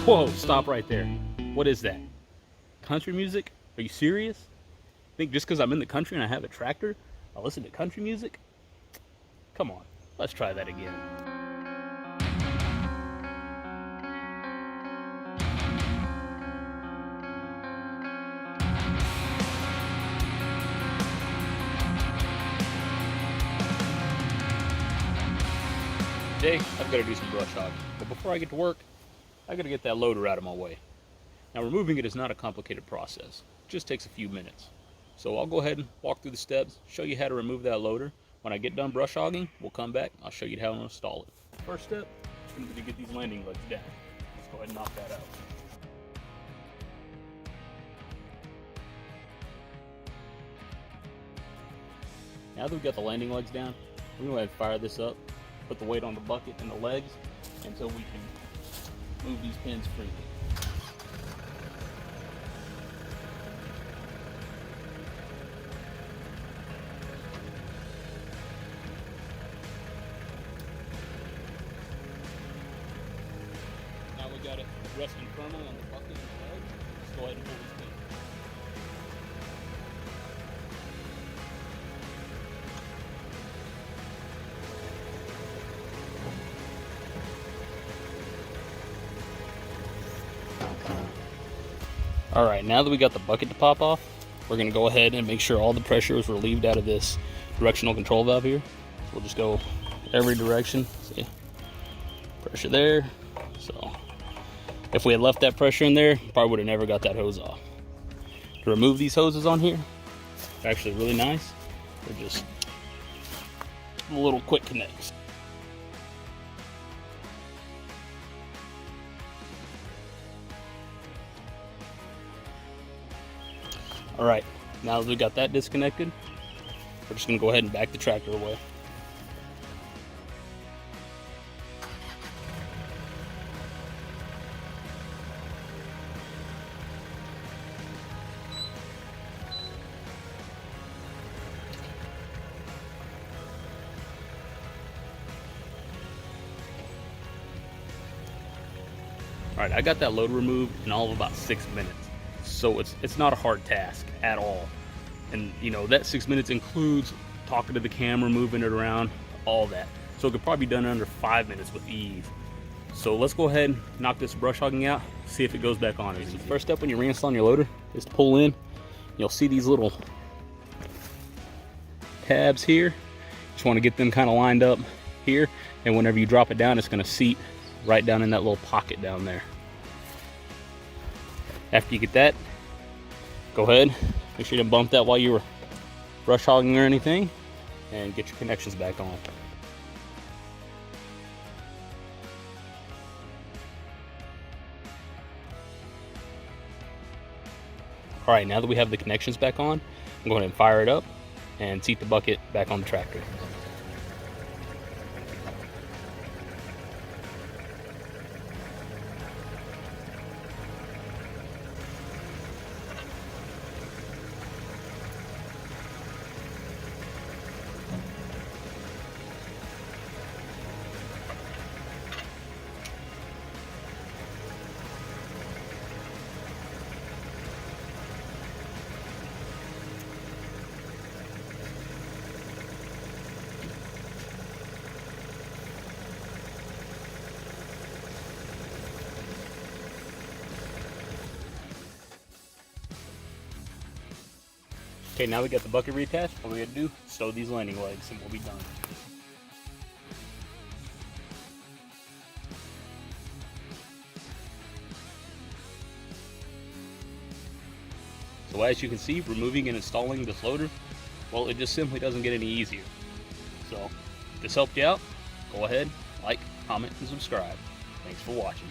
Whoa, stop right there. What is that? Country music? Are you serious? Think just because I'm in the country and I have a tractor, I'll listen to country music? Come on, let's try that again. Today, I've got to do some brush hogging, but before I get to work, I got to get that loader out of my way. Now, removing it is not a complicated process. It just takes a few minutes. So I'll go ahead and walk through the steps, show you how to remove that loader. When I get done brush hogging, we'll come back, I'll show you how to install it. First step is going to be to get these landing legs down. Let's go ahead and knock that out. Now that we've got the landing legs down, we're going to go ahead and fire this up, put the weight on the bucket and the legs until we can move these pins freely. Now we got it resting firmly on the bucket and the legs. Let's go ahead and pull these pins. Alright, now that we got the bucket to pop off, we're going to go ahead and make sure all the pressure is relieved out of this directional control valve here. So we'll just go every direction. See, pressure there. So if we had left that pressure in there, probably would have never got that hose off. To remove these hoses on here, they're actually really nice. They're just little quick connects. Alright, now that we got that disconnected, we're just going to go ahead and back the tractor away. Alright, I got that load removed in all of about 6 minutes. So it's not a hard task at all. And you know, that 6 minutes includes talking to the camera, moving it around, all that. So it could probably be done in under 5 minutes with ease. So let's go ahead and knock this brush hogging out, see if it goes back on. So the first step when you're reinstalling your loader is to pull in. You'll see these little tabs here. Just want to get them kind of lined up here, and whenever you drop it down, it's going to seat right down in that little pocket down there. After you get that, go ahead, make sure you didn't bump that while you were brush hogging or anything, and get your connections back on. Alright, now that we have the connections back on, I'm going to go ahead and fire it up and seat the bucket back on the tractor. Okay, now we got the bucket reattached. All we gotta do is stow these landing legs and we'll be done. So as you can see, removing and installing this loader, well, it just simply doesn't get any easier. So if this helped you out, go ahead, like, comment, and subscribe. Thanks for watching.